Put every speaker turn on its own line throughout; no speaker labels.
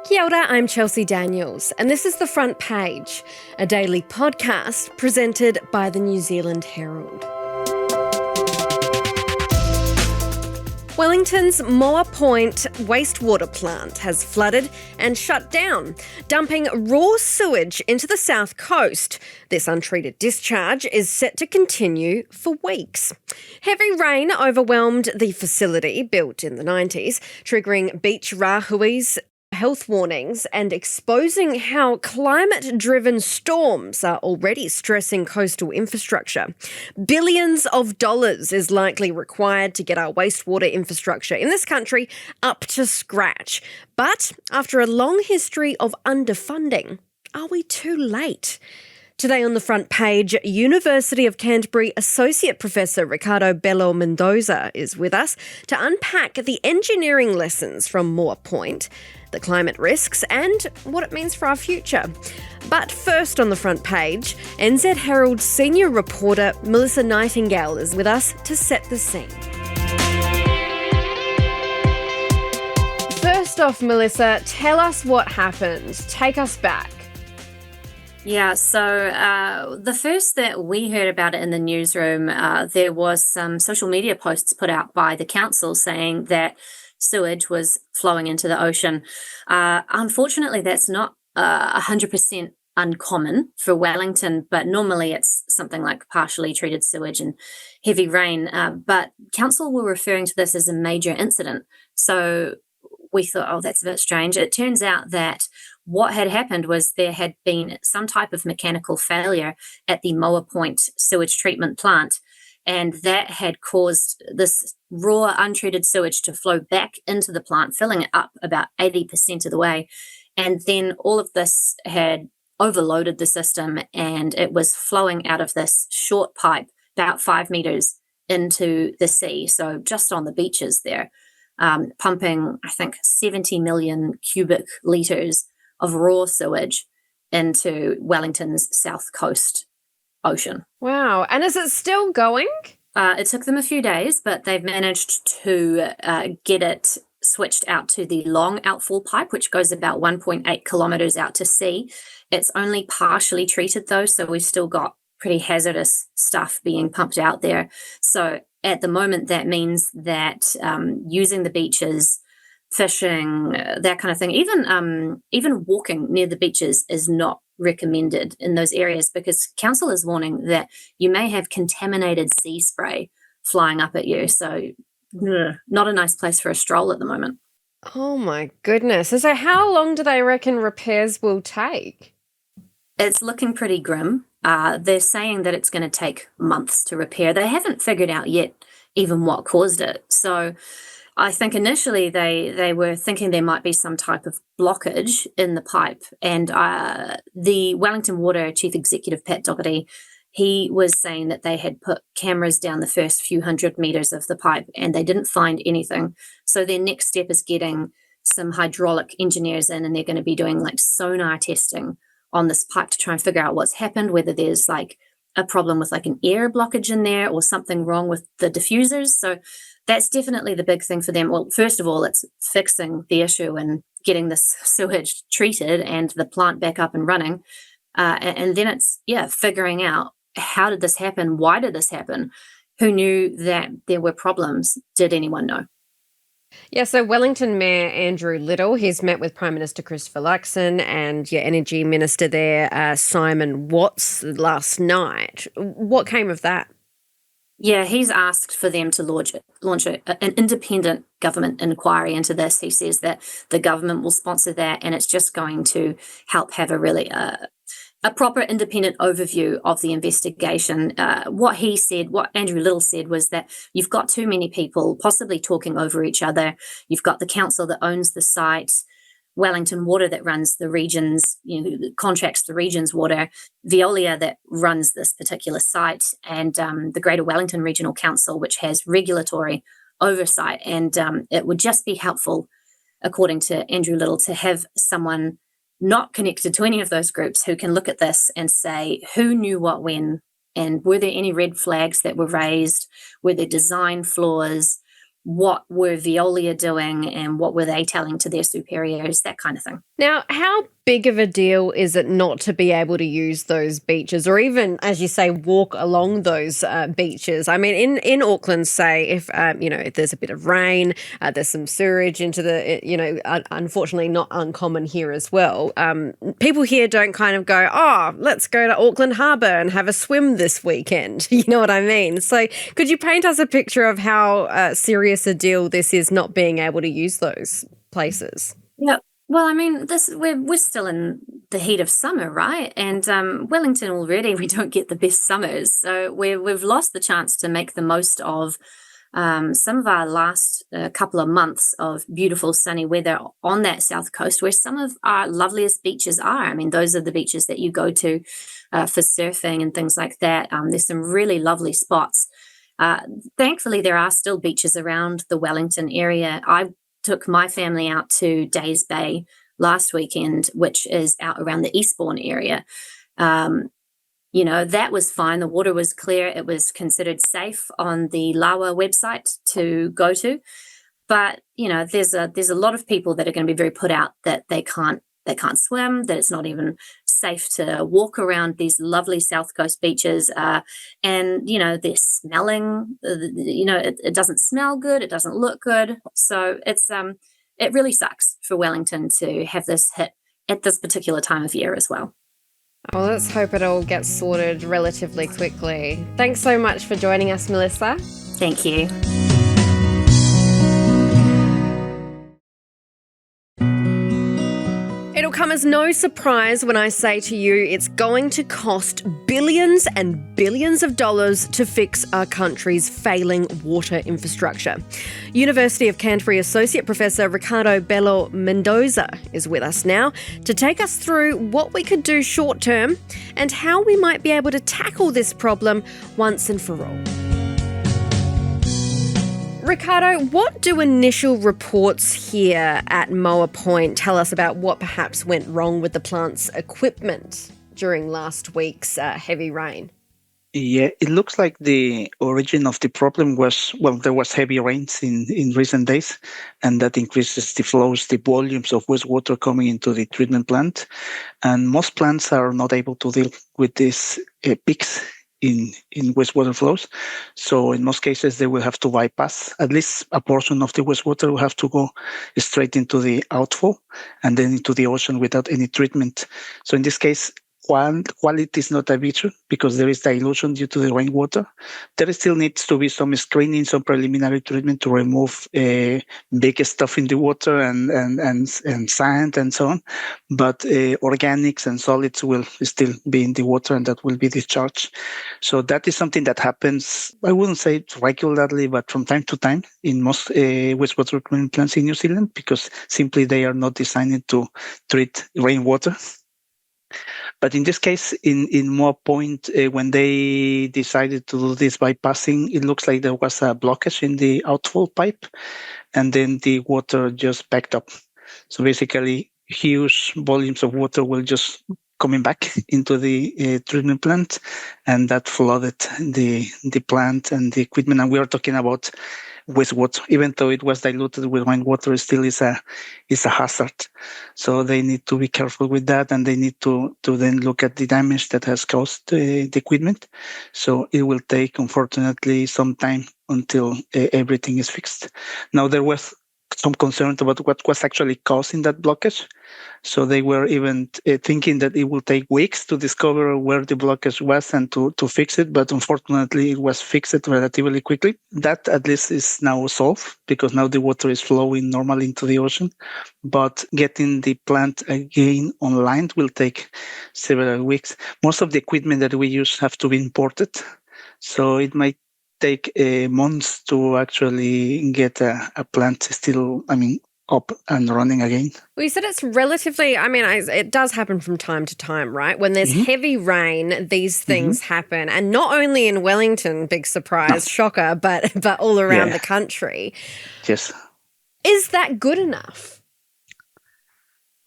Kia ora, I'm Chelsea Daniels, and this is The Front Page, a daily podcast presented by the New Zealand Herald. Wellington's Moa Point wastewater plant has flooded and shut down, dumping raw sewage into the south coast. This untreated discharge is set to continue for weeks. Heavy rain overwhelmed the facility, built in the 90s, triggering beach rāhuis, health warnings, and exposing how climate-driven storms are already stressing coastal infrastructure. Billions of dollars is likely required to get our wastewater infrastructure in this country up to scratch. But after a long history of underfunding, are we too late? Today on The Front Page, University of Canterbury Associate Professor Ricardo Bello Mendoza is with us to unpack the engineering lessons from Moa Point, the climate risks and what it means for our future. But first on The Front Page, NZ Herald senior reporter Melissa Nightingale is with us to set the scene. First off, Melissa, tell us what happened. Take us back.
Yeah, so the first that we heard about it in the newsroom, there was some social media posts put out by the council saying that sewage was flowing into the ocean. Unfortunately, that's not 100% uncommon for Wellington, but normally it's something like partially treated sewage and heavy rain. But council were referring to this as a major incident. So we thought, oh, that's a bit strange. It turns out that what had happened was there had been some type of mechanical failure at the Moa Point sewage treatment plant, and that had caused this raw, untreated sewage to flow back into the plant, filling it up about 80% of the way. And then all of this had overloaded the system, and it was flowing out of this short pipe about 5 meters into the sea, so just on the beaches there, pumping, I think, 70 million cubic litres of raw sewage into Wellington's south coast ocean.
Wow. And is it still going?
It took them a few days, but they've managed to get it switched out to the long outfall pipe, which goes about 1.8 kilometres out to sea. It's only partially treated, though, so we've still got pretty hazardous stuff being pumped out there. So at the moment, that means that using the beaches, fishing, that kind of thing, even walking near the beaches is not recommended in those areas, because council is warning that you may have contaminated sea spray flying up at you. So not a nice place for a stroll at the moment.
Oh my goodness. So how long do they reckon repairs will take?
It's looking pretty grim. They're saying that it's going to take months to repair. They haven't figured out yet even what caused it. So I think initially they were thinking there might be some type of blockage in the pipe. And the Wellington Water Chief Executive, Pat Doherty, he was saying that they had put cameras down the first few hundred meters of the pipe and they didn't find anything. So their next step is getting some hydraulic engineers in, and they're going to be doing like sonar testing on this pipe to try and figure out what's happened, whether there's like a problem with like an air blockage in there or something wrong with the diffusers. So that's definitely the big thing for them. Well, first of all, it's fixing the issue and getting this sewage treated and the plant back up and running. And then it's, figuring out, how did this happen? Why did this happen? Who knew that there were problems? Did anyone know?
Yeah, so Wellington Mayor Andrew Little, he's met with Prime Minister Christopher Luxon and your Energy Minister there, Simon Watts, last night. What came of that?
Yeah, he's asked for them to launch an independent government inquiry into this. He says that the government will sponsor that, and it's just going to help have a really a proper independent overview of the investigation. What Andrew Little said was that you've got too many people possibly talking over each other. You've got the council that owns the site, Wellington Water that runs the regions, contracts the region's water, Veolia that runs this particular site, and the Greater Wellington Regional Council, which has regulatory oversight. And it would just be helpful, according to Andrew Little, to have someone not connected to any of those groups who can look at this and say who knew what when, and were there any red flags that were raised, were there design flaws, what were Veolia doing and what were they telling to their superiors, that kind of thing.
Now, how big of a deal is it not to be able to use those beaches or even, as you say, walk along those beaches? I mean, in Auckland, say, if there's a bit of rain, there's some sewage into the, unfortunately not uncommon here as well. People here don't kind of go, oh, let's go to Auckland Harbour and have a swim this weekend. You know what I mean? So could you paint us a picture of how serious a deal this is not being able to use those places?
Yeah. Well, I mean, we're still in the heat of summer, right? And Wellington already, we don't get the best summers, so we've lost the chance to make the most of some of our last couple of months of beautiful sunny weather on that south coast, where some of our loveliest beaches are. I mean, those are the beaches that you go to for surfing and things like that. There's some really lovely spots. Thankfully, there are still beaches around the Wellington area. I took my family out to Days Bay last weekend, which is out around the Eastbourne area. That was fine. The water was clear. It was considered safe on the Lawa website to go to. But, there's a lot of people that are going to be very put out that they can't swim, that it's not even safe to walk around these lovely South Coast beaches. And they're smelling, it doesn't smell good. It doesn't look good. So it really sucks for Wellington to have this hit at this particular time of year as well.
Well, let's hope it all gets sorted relatively quickly. Thanks so much for joining us, Melissa.
Thank you.
It'll come as no surprise when I say to you it's going to cost billions and billions of dollars to fix our country's failing water infrastructure. University of Canterbury Associate Professor Ricardo Bello Mendoza is with us now to take us through what we could do short term and how we might be able to tackle this problem once and for all. Ricardo, what do initial reports here at Moa Point tell us about what perhaps went wrong with the plant's equipment during last week's heavy rain?
Yeah, it looks like the origin of the problem was, there was heavy rains in recent days, and that increases the flows, the volumes of wastewater coming into the treatment plant. And most plants are not able to deal with these peaks in wastewater flows. So in most cases, they will have to bypass at least a portion of the wastewater will have to go straight into the outflow and then into the ocean without any treatment. So in this case, quality is not a issue because there is dilution due to the rainwater. There still needs to be some screening, some preliminary treatment to remove big stuff in the water and sand and so on. But organics and solids will still be in the water and that will be discharged. So that is something that happens, I wouldn't say regularly, but from time to time in most wastewater treatment plants in New Zealand, because simply they are not designed to treat rainwater. But in this case, in Moa Point, when they decided to do this bypassing, it looks like there was a blockage in the outflow pipe, and then the water just backed up. So basically, huge volumes of water will just coming back into the treatment plant, and that flooded the plant and the equipment. And we are talking about wastewater, even though it was diluted with rainwater, it still is a hazard. So they need to be careful with that, and they need to then look at the damage that has caused the equipment. So it will take, unfortunately, some time until everything is fixed. Now, there was some concern about what was actually causing that blockage. So they were even thinking that it will take weeks to discover where the blockage was and to fix it. But unfortunately, it was fixed relatively quickly. That at least is now solved because now the water is flowing normally into the ocean. But getting the plant again online will take several weeks. Most of the equipment that we use have to be imported. So it might take months to actually get a plant still, up and running again.
Well, you said it's relatively, it does happen from time to time, right? When there's heavy rain, these things happen. And not only in Wellington, big surprise, shocker, but all around the country.
Yes.
Is that good enough?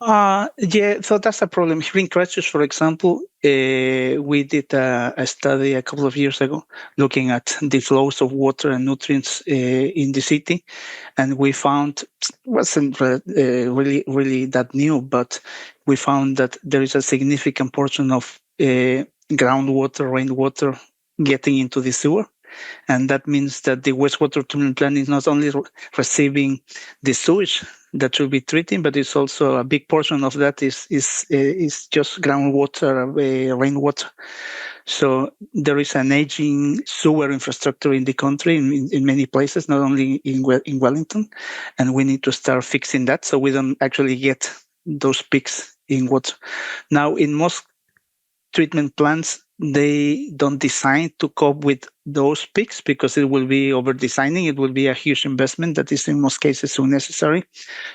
Yeah, so that's a problem. Here in Christchurch, for example, we did a study a couple of years ago looking at the flows of water and nutrients in the city, and we found wasn't really that new, but we found that there is a significant portion of groundwater, rainwater getting into the sewer. And that means that the wastewater treatment plant is not only receiving the sewage that should be treating, but it's also a big portion of that is just groundwater, rainwater. So there is an aging sewer infrastructure in the country in many places, not only in Wellington, and we need to start fixing that so we don't actually get those peaks in water. Now, in most treatment plants, they don't design to cope with those peaks because it will be over designing. It will be a huge investment that is in most cases unnecessary.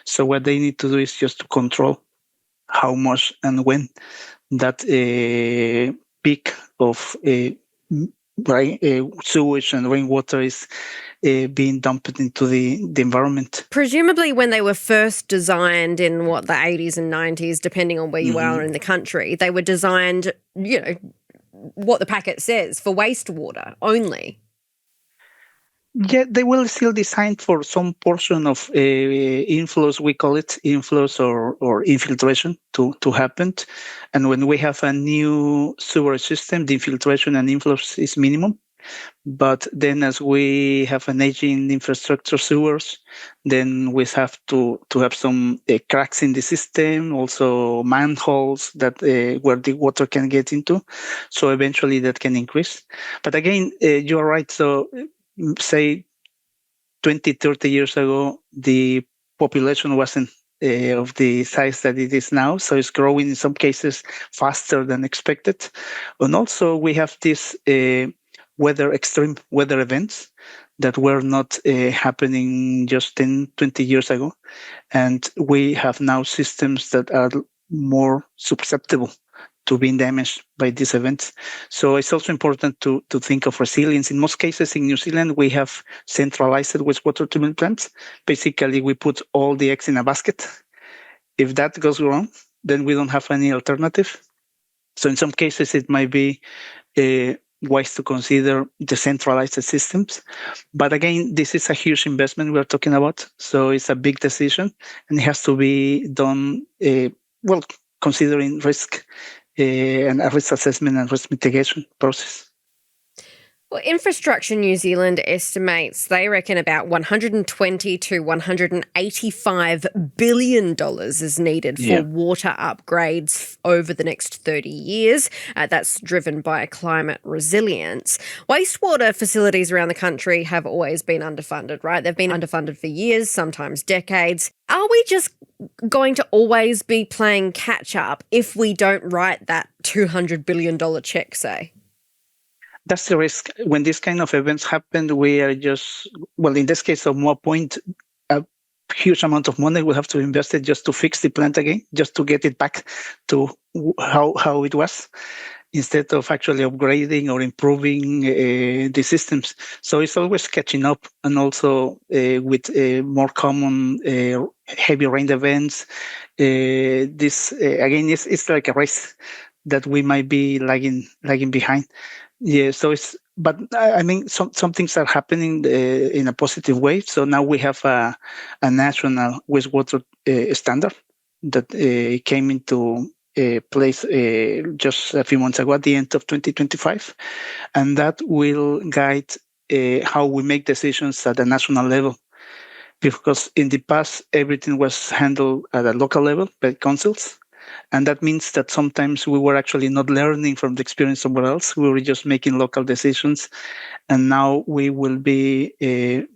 So what they need to do is just to control how much and when that peak of sewage and rainwater is being dumped into the environment.
Presumably when they were first designed in, the 80s and 90s, depending on where you are in the country, they were designed, what the packet says, for wastewater only.
Yeah, they will still design for some portion of inflows, we call it inflows or infiltration to happen. And when we have a new sewer system, the infiltration and inflows is minimum. But then as we have an aging infrastructure sewers, then we have to have some cracks in the system, also manholes that where the water can get into. So eventually that can increase. But again, you're right. So say 20, 30 years ago, the population wasn't of the size that it is now. So it's growing in some cases faster than expected. And also we have these extreme weather events that were not happening just 10, 20 years ago. And we have now systems that are more susceptible to being damaged by these events. So it's also important to think of resilience. In most cases in New Zealand, we have centralized wastewater treatment plants. Basically, we put all the eggs in a basket. If that goes wrong, then we don't have any alternative. So in some cases, it might be wise to consider decentralized systems. But again, this is a huge investment we're talking about. So it's a big decision and it has to be done, considering risk and a risk assessment and risk mitigation process.
Well, Infrastructure New Zealand estimates they reckon about $120 to $185 billion is needed for water upgrades over the next 30 years. That's driven by climate resilience. Wastewater facilities around the country have always been underfunded, right? They've been underfunded for years, sometimes decades. Are we just going to always be playing catch up if we don't write that $200 billion check, say?
That's the risk. When these kind of events happen, we are just, in this case of Moa Point, a huge amount of money we have to invest it just to fix the plant again, just to get it back to how it was, instead of actually upgrading or improving the systems. So it's always catching up, and also with more common heavy rain events. This again, it's like a race that we might be lagging behind. Yeah, so but I mean, some things are happening in a positive way. So now we have a national wastewater standard that came into place just a few months ago at the end of 2025. And that will guide how we make decisions at the national level. Because in the past, everything was handled at a local level by councils. And that means that sometimes we were actually not learning from the experience somewhere else. We were just making local decisions. And now we will be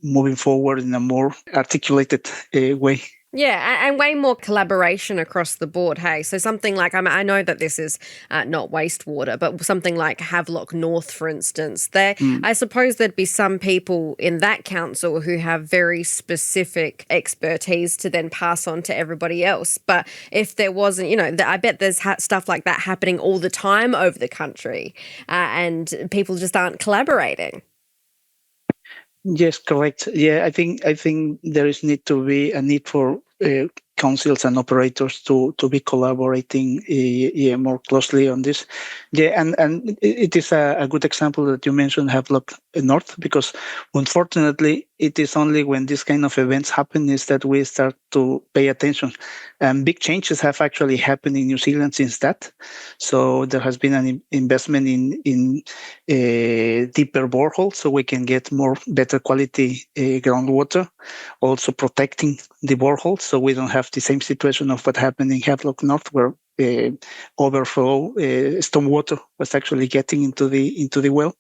moving forward in a more articulated way.
Yeah, and way more collaboration across the board, hey? So something like, I know that this is not wastewater, but something like Havelock North, for instance, I suppose there'd be some people in that council who have very specific expertise to then pass on to everybody else. But if there wasn't, I bet there's stuff like that happening all the time over the country, and people just aren't collaborating.
Yes, correct. Yeah, I think there is need to be a need for councils and operators to be collaborating more closely on this. Yeah, and it is a good example that you mentioned, Havelock North, because unfortunately, it is only when this kind of events happen is that we start to pay attention. And big changes have actually happened in New Zealand since that. So there has been an investment in deeper boreholes, so we can get better quality groundwater. Also protecting the boreholes, so we don't have the same situation of what happened in Havelock North, where overflow stormwater was actually getting into the well.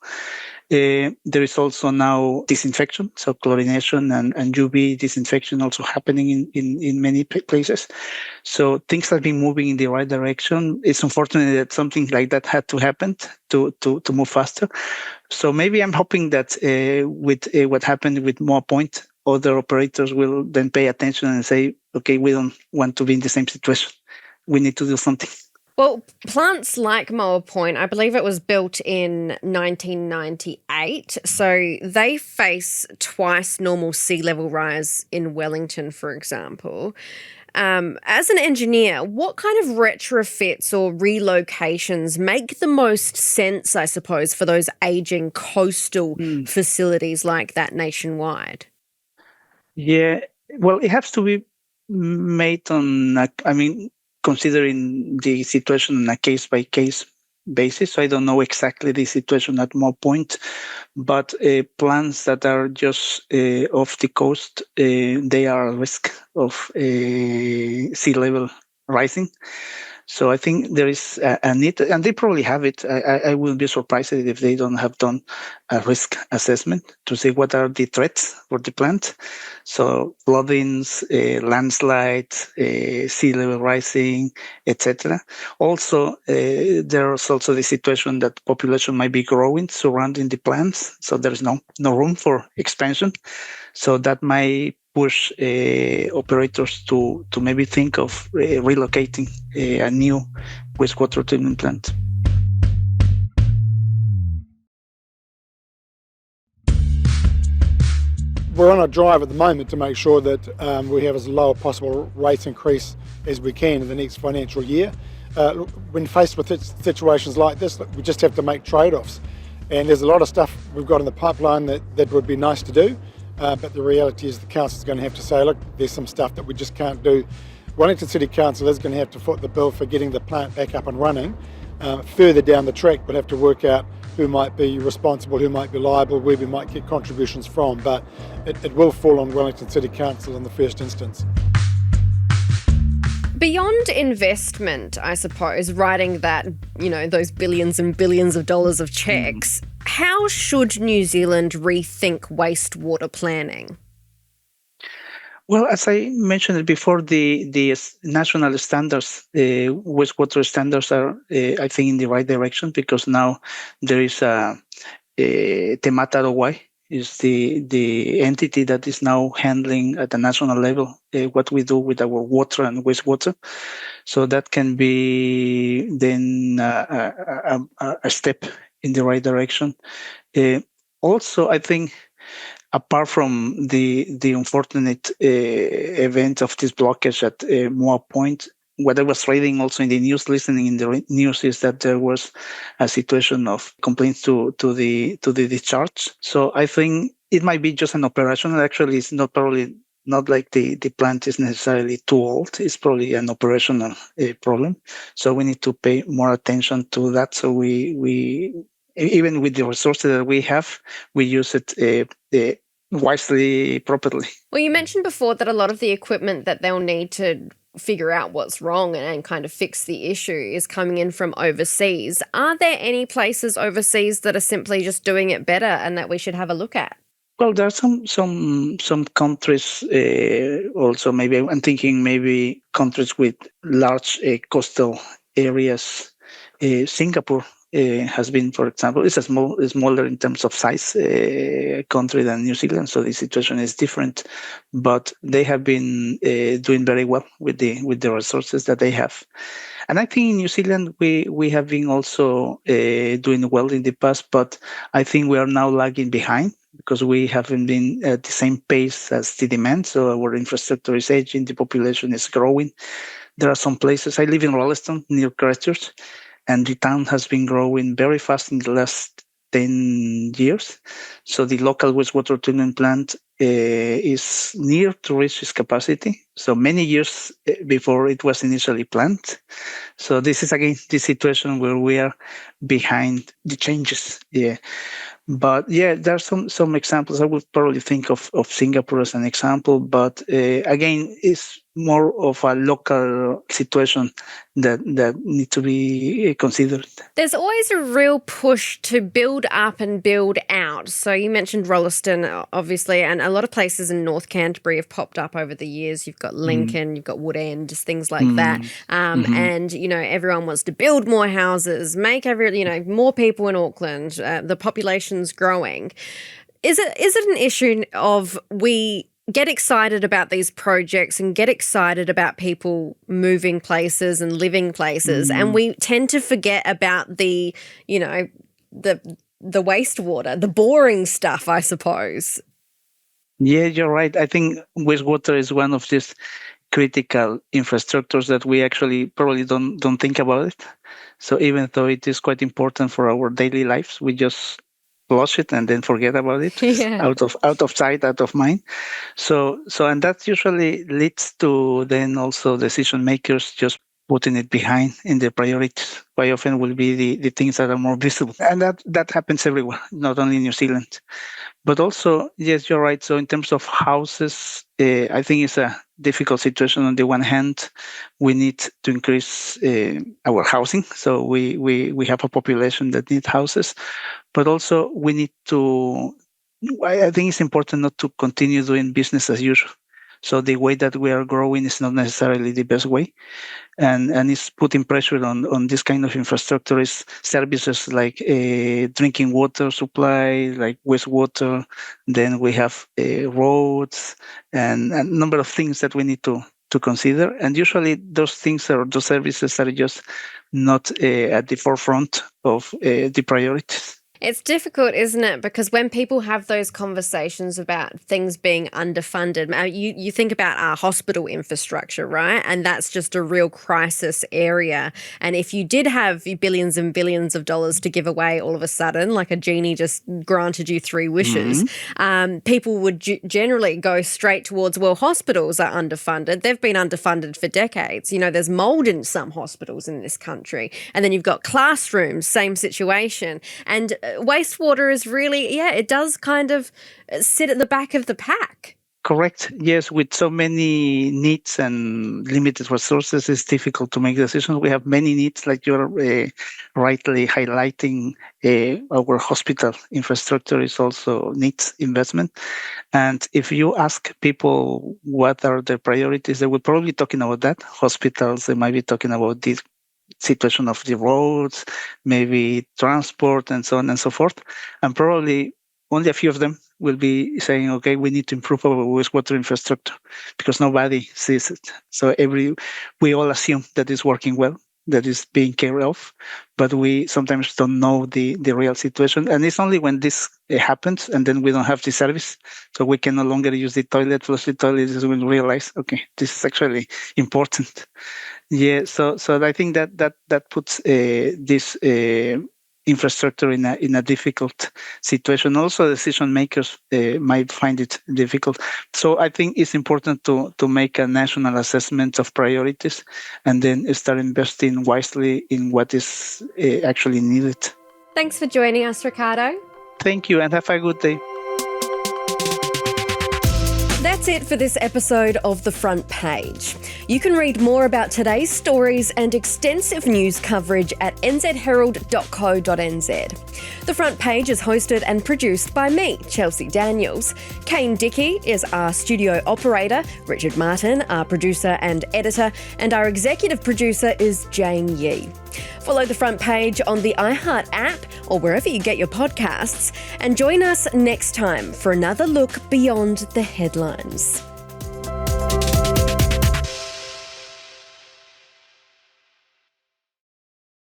There is also now disinfection, so chlorination and UV disinfection also happening in many places. So things have been moving in the right direction. It's unfortunate that something like that had to happen to move faster. So maybe I'm hoping that with what happened with Moa Point, other operators will then pay attention and say, okay, we don't want to be in the same situation. We need to do something.
Well, plants like Moa Point, I believe it was built in 1998, so they face twice normal sea level rise in Wellington, for example. As an engineer, what kind of retrofits or relocations make the most sense, I suppose, for those aging coastal facilities like that nationwide?
Yeah, well, it has to be made on, considering the situation on a case-by-case basis. So I don't know exactly the situation at Moa Point, but plants that are just off the coast, they are at risk of sea level rising. So I think there is a need, and they probably have it. I will be surprised if they don't have done a risk assessment to see what are the threats for the plant. So floodings, landslides, sea level rising, etc. Also, there is also the situation that population might be growing surrounding the plants, so there is no room for expansion. So that might push operators to maybe think of relocating a new wastewater treatment plant.
We're on a drive at the moment to make sure that we have as low a possible rate increase as we can in the next financial year. When faced with situations like this, we just have to make trade-offs. And there's a lot of stuff we've got in the pipeline that would be nice to do. But the reality is the council's going to have to say, look, there's some stuff that we just can't do. Wellington City Council is going to have to foot the bill for getting the plant back up and running. Further down the track, we'll have to work out who might be responsible, who might be liable, where we might get contributions from. But it will fall on Wellington City Council in the first instance.
Beyond investment, I suppose, writing that, those billions and billions of dollars of checks, how should New Zealand rethink wastewater planning?
Well, as I mentioned it before, the national standards, wastewater standards are, I think, in the right direction, because now there is Te Mata Rāhuis is the entity that is now handling at the national level what we do with our water and wastewater. So that can be then a step in the right direction. Also, I think, apart from the unfortunate event of this blockage at Moa Point, what I was reading also in the news, listening in the news, is that there was a situation of complaints to the discharge. So I think it might be just an operational. Actually, it's probably not like the plant is necessarily too old. It's probably an operational problem. So we need to pay more attention to that. So we even with the resources that we have, we use it wisely, properly.
Well, you mentioned before that a lot of the equipment that they'll need to figure out what's wrong and kind of fix the issue is coming in from overseas. Are there any places overseas that are simply just doing it better and that we should have a look at?
Well, there are some countries also. Maybe I'm thinking maybe countries with large coastal areas. Singapore has been, for example, it's smaller in terms of size country than New Zealand, so the situation is different. But they have been doing very well with the resources that they have. And I think in New Zealand we have been also doing well in the past, but I think we are now lagging behind because we haven't been at the same pace as the demand. So our infrastructure is aging, the population is growing. There are some places. I live in Wellington, near Christchurch, and the town has been growing very fast in the last 10 years. So the local wastewater treatment plant is near to reach its capacity. So many years before it was initially planned. So this is again the situation where we are behind the changes. Yeah. But yeah, there are some examples. I would probably think of Singapore as an example, but again, it's more of a local situation that need to be considered.
There's always a real push to build up and build out. So you mentioned Rolleston, obviously, and a lot of places in North Canterbury have popped up over the years. You've got Lincoln, you've got Woodend, just things like that. And, you know, everyone wants to build more houses, make more people in Auckland. The population's growing. Is it an issue of we get excited about these projects and get excited about people moving places and living places, and we tend to forget about the wastewater, the boring stuff, I suppose?
Yeah, you're right. I think wastewater is one of these critical infrastructures that we actually probably don't think about it. So even though it is quite important for our daily lives, we just flush it and then forget about it. out of sight, out of mind. So and that usually leads to then also decision makers just putting it behind in their priorities. Quite often will be the things that are more visible, and that happens everywhere, not only in New Zealand. But also, yes, you're right. So in terms of houses, I think it's a difficult situation. On the one hand, we need to increase our housing. So we have a population that needs houses, but also we need to, I think it's important not to continue doing business as usual. So the way that we are growing is not necessarily the best way. And it's putting pressure on this kind of infrastructure is services like drinking water supply, like wastewater. Then we have roads and a number of things that we need to consider. And usually those services are just not at the forefront of the priorities.
It's difficult, isn't it? Because when people have those conversations about things being underfunded, you think about our hospital infrastructure, right? And that's just a real crisis area. And if you did have billions and billions of dollars to give away all of a sudden, like a genie just granted you 3 wishes, people would generally go straight towards, well, hospitals are underfunded. They've been underfunded for decades. You know, there's mold in some hospitals in this country. And then you've got classrooms, same situation. And wastewater is really, it does kind of sit at the back of the pack.
Correct. Yes, with so many needs and limited resources, it's difficult to make decisions. We have many needs, like you're rightly highlighting. Our hospital infrastructure is also needs investment. And if you ask people what are their priorities, they will probably be talking about that. Hospitals, they might be talking about this situation of the roads, maybe transport, and so on and so forth. And probably only a few of them will be saying, okay, we need to improve our wastewater infrastructure, because nobody sees it. So we all assume that it's working well, that is being cared of, but we sometimes don't know the real situation. And it's only when this happens and then we don't have the service, so we can no longer use the toilet, flush the toilet, is when we realize, okay, this is actually important. Yeah, so I think that puts this infrastructure in a difficult situation. Also, decision makers might find it difficult. So I think it's important to make a national assessment of priorities and then start investing wisely in what is actually needed.
Thanks for joining us, Ricardo.
Thank you, and have a good day.
That's it for this episode of The Front Page. You can read more about today's stories and extensive news coverage at nzherald.co.nz. The Front Page is hosted and produced by me, Chelsea Daniels. Kane Dickey is our studio operator, Richard Martin, our producer and editor, and our executive producer is Jane Yee. Follow The Front Page on the iHeart app or wherever you get your podcasts, and join us next time for another look beyond the headlines.